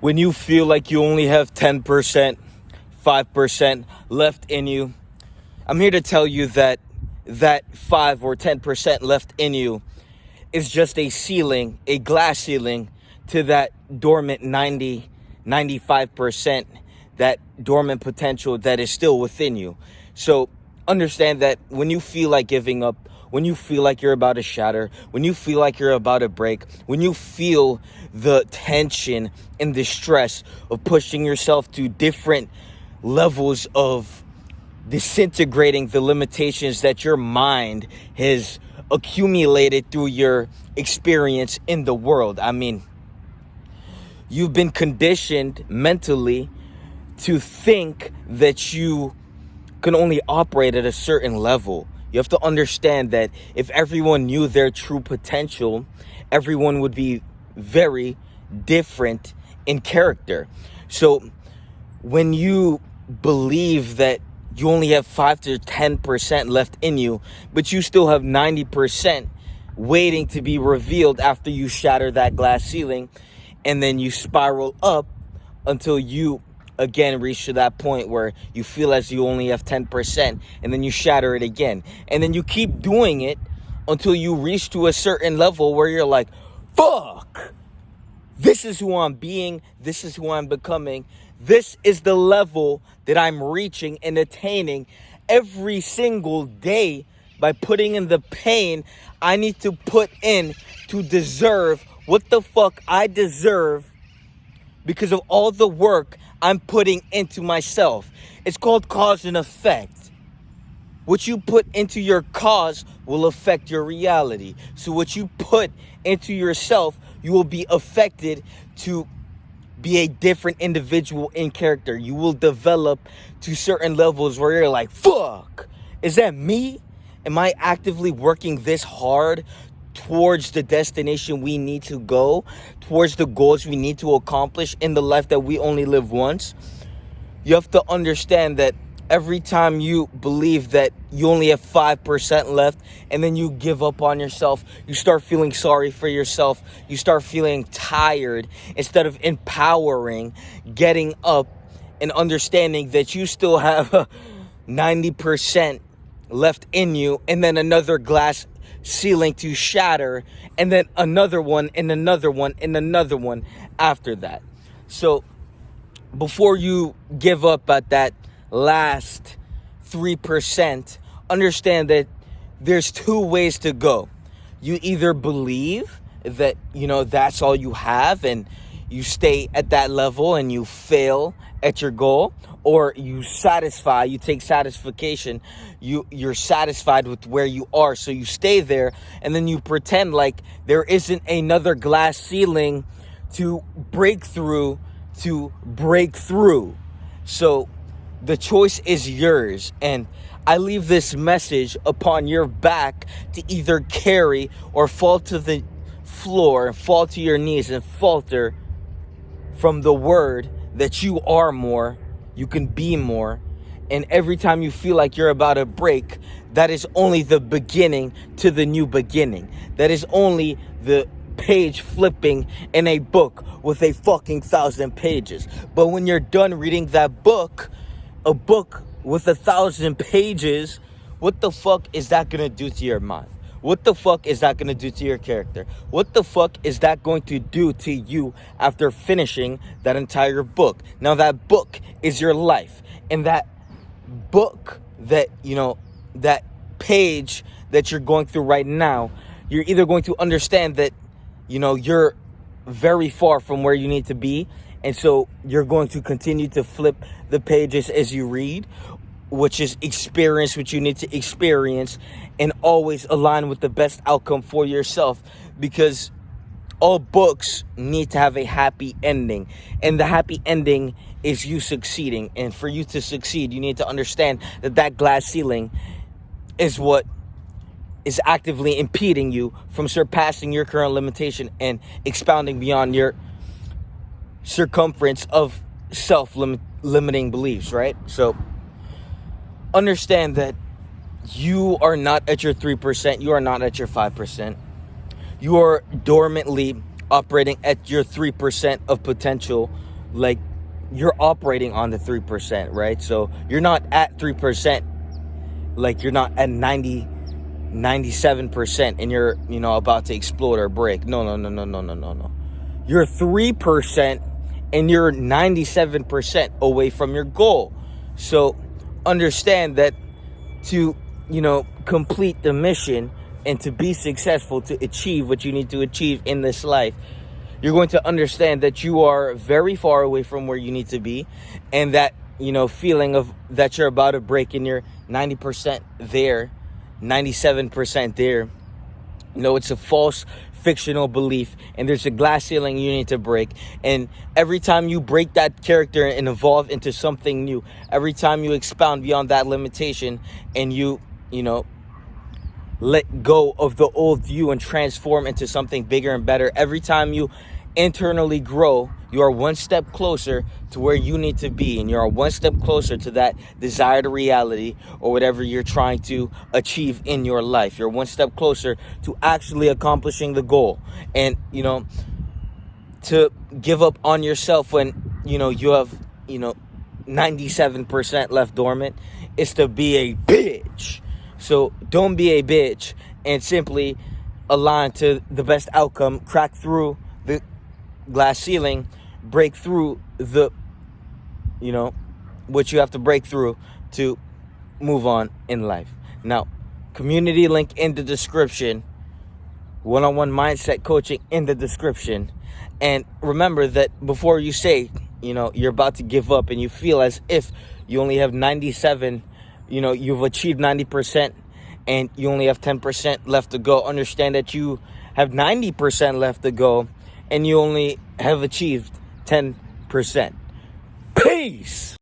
when you feel like you only have 10%, 5% left in you, I'm here to tell you that 5 or 10% left in you is just a ceiling, a glass ceiling to that dormant 95%, that dormant potential that is still within you. So understand that when you feel like giving up, when you feel like you're about to shatter, when you feel like you're about to break, when you feel the tension and the stress of pushing yourself to different levels of disintegrating the limitations that your mind has accumulated through your experience in the world. I mean, you've been conditioned mentally to think that you can only operate at a certain level. You have to understand that if everyone knew their true potential, everyone would be very different in character. So when you believe that you only have 5 to 10% left in you, but you still have 90% waiting to be revealed after you shatter that glass ceiling, and then you spiral up until you again reach to that point where you feel as you only have 10%, and then you shatter it again. And then you keep doing it until you reach to a certain level where you're like, fuck, this is who I'm being, this is who I'm becoming, this is the level that I'm reaching and attaining every single day by putting in the pain I need to put in to deserve what the fuck I deserve because of all the work I'm putting into myself. It's called cause and effect. What you put into your cause will affect your reality. So what you put into yourself, you will be affected to be a different individual in character. You will develop to certain levels where you're like, fuck, is that me? Am I actively working this hard towards the destination we need to go, towards the goals we need to accomplish in the life that we only live once? You have to understand that every time you believe that you only have 5% left and then you give up on yourself, you start feeling sorry for yourself, you start feeling tired, instead of empowering, getting up and understanding that you still have 90% left in you, and then another glass ceiling to shatter, and then another one and another one and another one after that. So before you give up at that last 3%, understand that there's two ways to go. You either believe that, that's all you have and you stay at that level and you fail at your goal, or you take satisfaction, you're satisfied with where you are, so you stay there, and then you pretend like there isn't another glass ceiling to break through. So the choice is yours, and I leave this message upon your back to either carry or fall to the floor and fall to your knees and falter from the word that you are more, you can be more. And every time you feel like you're about to break, that is only the beginning to the new beginning. That is only the page flipping in a book with a fucking 1,000 pages. But when you're done reading that book, a book with 1,000 pages, what the fuck is that gonna do to your mind? What the fuck is that gonna do to your character? What the fuck is that going to do to you after finishing that entire book? Now that book is your life, and that book that, that page that you're going through right now, you're either going to understand that, you're very far from where you need to be, and so you're going to continue to flip the pages as you read, which is experience what you need to experience and always align with the best outcome for yourself, because all books need to have a happy ending, and the happy ending is you succeeding. And for you to succeed, you need to understand that glass ceiling is what is actively impeding you from surpassing your current limitation and expounding beyond your circumference of self-limiting beliefs, right? So understand that you are not at your 3%. You are not at your 5%. You are dormantly operating at your 3% of potential like you're operating on the 3%, right? So you're not at 3%, like you're not at 97% and you're, about to explode or break. No. You're 3% and you're 97% away from your goal. So understand that to, complete the mission and to be successful, to achieve what you need to achieve in this life, you're going to understand that you are very far away from where you need to be, and that, feeling of that you're about to break and you're 90% there, 97% there. It's a false fictional belief, and there's a glass ceiling you need to break. And every time you break that character and evolve into something new, every time you expound beyond that limitation and you let go of the old you and transform into something bigger and better, every time you internally grow, you are one step closer to where you need to be, and you're one step closer to that desired reality or whatever you're trying to achieve in your life. You're one step closer to actually accomplishing the goal. And to give up on yourself when you have 97% left dormant is to be a bitch. So don't be a bitch and simply align to the best outcome, crack through the glass ceiling, break through the, what you have to break through to move on in life. Now, community link in the description, one-on-one mindset coaching in the description. And remember that before you say, you're about to give up and you feel as if you only have 97, you've achieved 90% and you only have 10% left to go, understand that you have 90% left to go and you only have achieved 10%. Peace!